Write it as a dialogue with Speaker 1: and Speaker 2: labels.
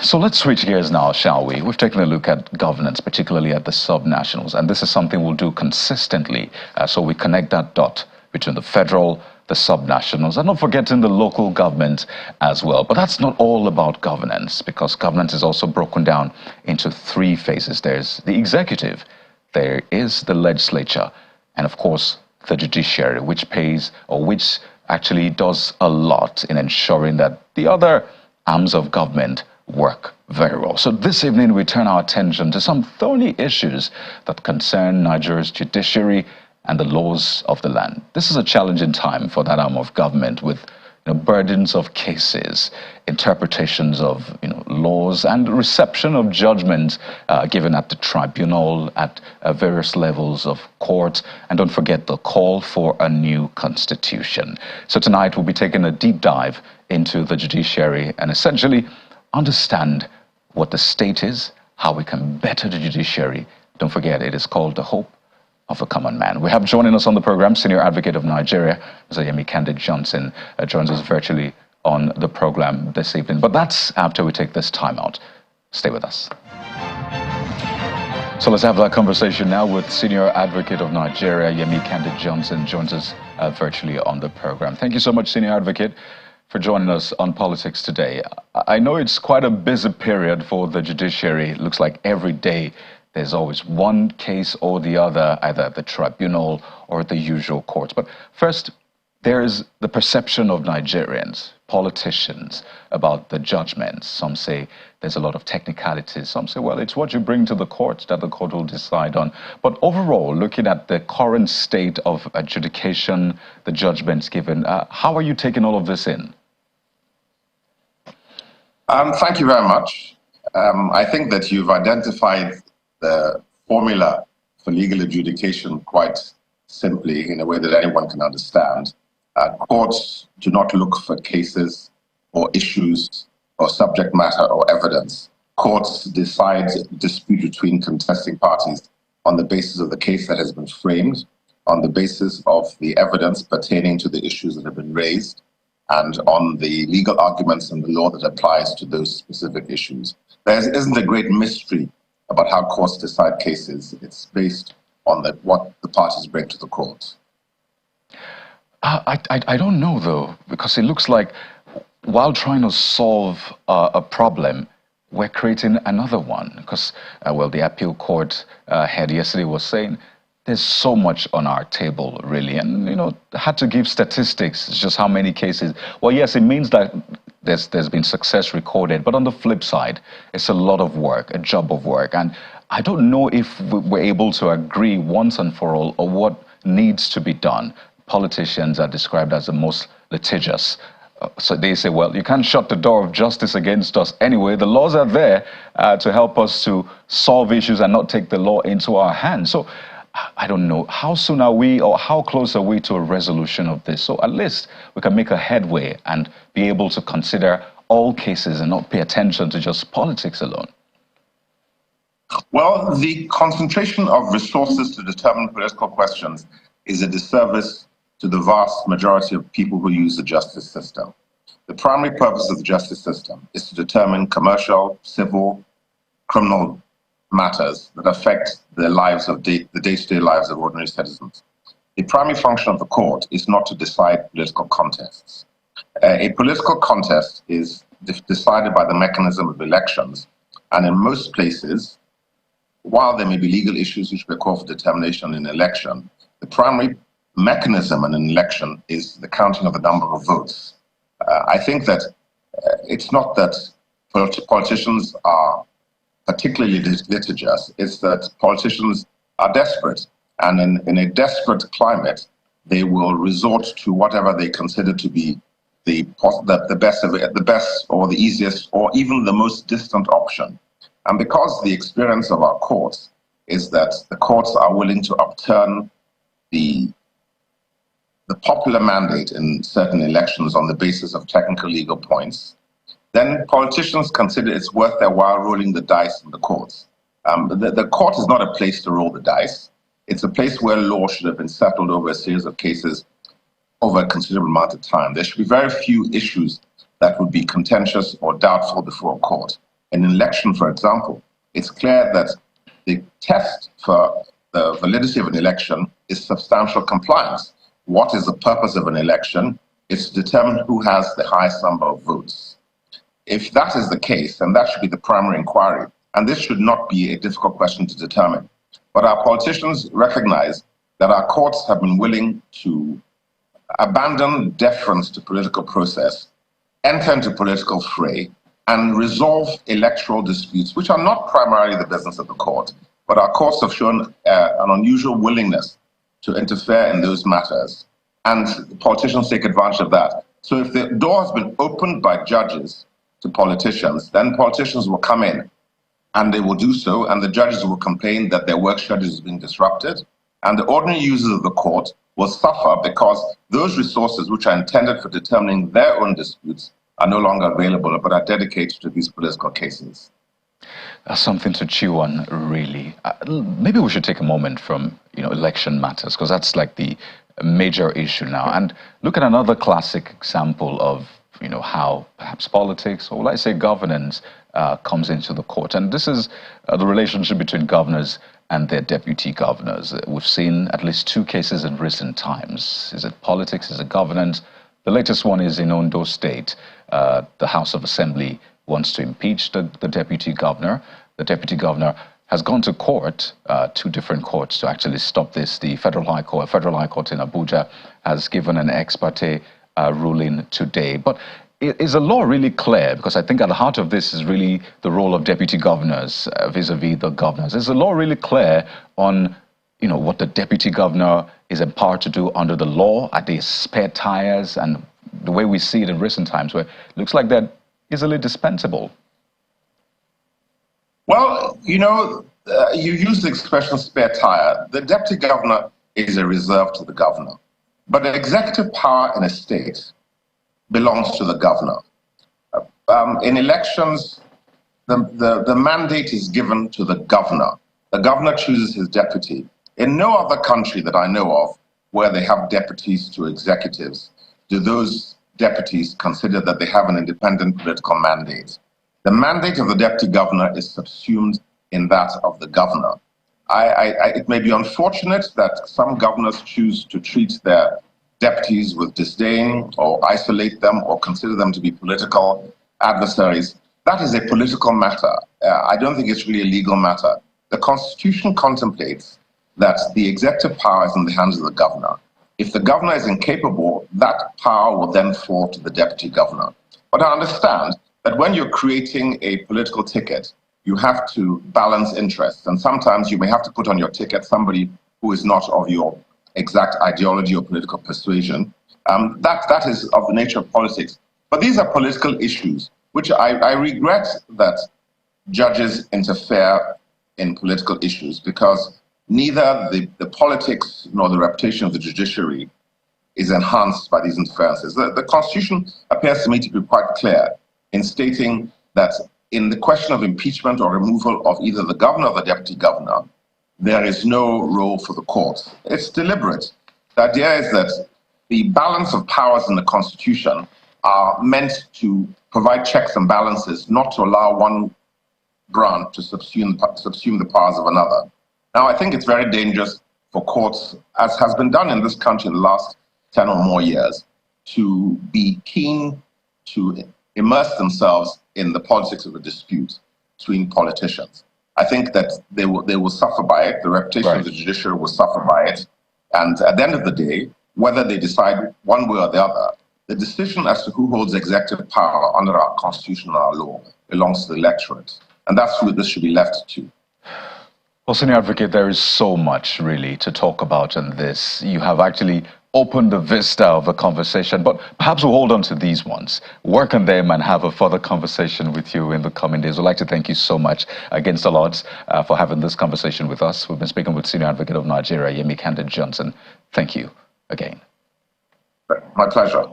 Speaker 1: So let's switch gears now, shall we? We've taken a look at governance, particularly at the subnationals, and this is something we'll do consistently. So we connect that dot between the federal, the subnationals, and not forgetting the local government as well. But that's not all about governance, because governance is also broken down into three phases. There's the executive, there is the legislature, and of course, the judiciary, which pays or which actually does a lot in ensuring that the other arms of government work very well. So this evening, we turn our attention to some thorny issues that concern Nigeria's judiciary and the laws of the land. This is a challenging time for that arm of government with burdens of cases, interpretations of laws, and reception of judgments given at the tribunal, at various levels of court, and don't forget the call for a new constitution. So tonight we'll be taking a deep dive into the judiciary and essentially understand what the state is, how we can better the judiciary. Don't forget, it is called the hope of a common man. We have joining us on the program, Senior Advocate of Nigeria, Mr. Yemi Johnson, joins us virtually on the program this evening. But that's after we take this time out. Stay with us. So let's have that conversation now with Senior Advocate of Nigeria, Yemi Johnson, joins us virtually on the program. Thank you so much, Senior Advocate, for joining us on Politics Today. I know it's quite a busy period for the judiciary. It looks like every day there's always one case or the other, either at the tribunal or the usual courts. But first, there is the perception of Nigerians, politicians, about the judgments. Some say there's a lot of technicalities. Some say, well, it's what you bring to the court that the court will decide on. But overall, looking at the current state of adjudication, the judgments given, how are you taking all of this in?
Speaker 2: Thank you very much. I think that you've identified the formula for legal adjudication quite simply in a way that anyone can understand. Courts do not look for cases or issues or subject matter or evidence. Courts decide dispute between contesting parties on the basis of the case that has been framed, on the basis of the evidence pertaining to the issues that have been raised, and on the legal arguments and the law that applies to those specific issues. There isn't a great mystery about how courts decide cases. It's based on what the parties bring to the court.
Speaker 1: I don't know, though, because it looks like while trying to solve a problem, we're creating another one. Because, well, the appeal court head yesterday was saying there's so much on our table, really. And, had to give statistics, just how many cases. Well, yes, it means that there's been success recorded. But on the flip side, it's a lot of work, a job of work. And I don't know if we're able to agree once and for all on what needs to be done. Politicians are described as the most litigious. So they say, well, you can't shut the door of justice against us anyway. The laws are there to help us to solve issues and not take the law into our hands. So I don't know, how soon are we or how close are we to a resolution of this? So at least we can make a headway and be able to consider all cases and not pay attention to just politics alone.
Speaker 2: Well, the concentration of resources to determine political questions is a disservice to the vast majority of people who use the justice system. The primary purpose of the justice system is to determine commercial, civil, criminal matters that affect the lives of the day-to-day lives of ordinary citizens. The primary function of the court is not to decide political contests. A political contest is decided by the mechanism of elections, and in most places, while there may be legal issues which may call for determination in an election, the primary mechanism in an election is the counting of the number of votes. I think that it's not that politicians are particularly litigious, it's that politicians are desperate. And in a desperate climate, they will resort to whatever they consider to be the best or the easiest or even the most distant option. And because the experience of our courts is that the courts are willing to upturn the popular mandate in certain elections on the basis of technical legal points, then politicians consider it's worth their while rolling the dice in the courts. The court is not a place to roll the dice. It's a place where law should have been settled over a series of cases over a considerable amount of time. There should be very few issues that would be contentious or doubtful before a court. in an election, for example, it's clear that the test for the validity of an election is substantial compliance. What is the purpose of an election? It's to determine who has the highest number of votes. If that is the case, then that should be the primary inquiry. And this should not be a difficult question to determine. But our politicians recognize that our courts have been willing to abandon deference to political process, enter into political fray, and resolve electoral disputes, which are not primarily the business of the court. But our courts have shown an unusual willingness to interfere in those matters, and politicians take advantage of that. So if the door has been opened by judges to politicians, then politicians will come in, and they will do so, and the judges will complain that their work schedule is being disrupted, and the ordinary users of the court will suffer because those resources which are intended for determining their own disputes are no longer available, but are dedicated to these political cases.
Speaker 1: That's something to chew on, really. Maybe we should take a moment from election matters, because that's like the major issue now, and look at another classic example of how perhaps politics, or let's say governance, comes into the court. And this is the relationship between governors and their deputy governors. We've seen at least 2 cases in recent times. Is it politics? Is it governance? The latest one is in Ondo State. The House of Assembly wants to impeach the deputy governor. The deputy governor has gone to court, 2 different courts, to actually stop this. The Federal High Court in Abuja has given an ex parte ruling today. But is the law really clear? Because I think at the heart of this is really the role of deputy governors vis-a-vis the governors. Is the law really clear on what the deputy governor is empowered to do under the law? Are they spare tires? And the way we see it in recent times, where it looks like they're easily dispensable.
Speaker 2: Well, you use the expression spare tire. The deputy governor is a reserve to the governor. But the executive power in a state belongs to the governor. In elections, the mandate is given to the governor. The governor chooses his deputy. In no other country that I know of where they have deputies to executives do those deputies consider that they have an independent political mandate. The mandate of the deputy governor is subsumed in that of the governor. It may be unfortunate that some governors choose to treat their deputies with disdain, or isolate them, or consider them to be political adversaries. That is a political matter. I don't think it's really a legal matter. The Constitution contemplates that the executive power is in the hands of the governor. If the governor is incapable, that power will then fall to the deputy governor. But I understand that when you're creating a political ticket, you have to balance interests. And sometimes you may have to put on your ticket somebody who is not of your exact ideology or political persuasion. That is of the nature of politics. But these are political issues, which I regret that judges interfere in political issues, because neither the politics nor the reputation of the judiciary is enhanced by these interferences. The Constitution appears to me to be quite clear in stating that in the question of impeachment or removal of either the governor or the deputy governor, there is no role for the courts. It's deliberate. The idea is that the balance of powers in the Constitution are meant to provide checks and balances, not to allow one branch to subsume the powers of another. Now, I think it's very dangerous for courts, as has been done in this country in the last 10 or more years, to be keen to immerse themselves in the politics of a dispute between politicians. I think that they will suffer by it. The reputation of the judiciary will suffer by it. And at the end of the day, whether they decide one way or the other, the decision as to who holds executive power under our Constitution and our law belongs to the electorate. And that's who this should be left to.
Speaker 1: Well, Senior Advocate, there is so much really to talk about in this. You have actually opened the vista of a conversation, but perhaps we'll hold on to these ones, work on them, and have a further conversation with you in the coming days. We'd like to thank you so much, against the odds, for having this conversation with us. We've been speaking with Senior Advocate of Nigeria, Yemi Kande Johnson. Thank you again.
Speaker 2: My pleasure.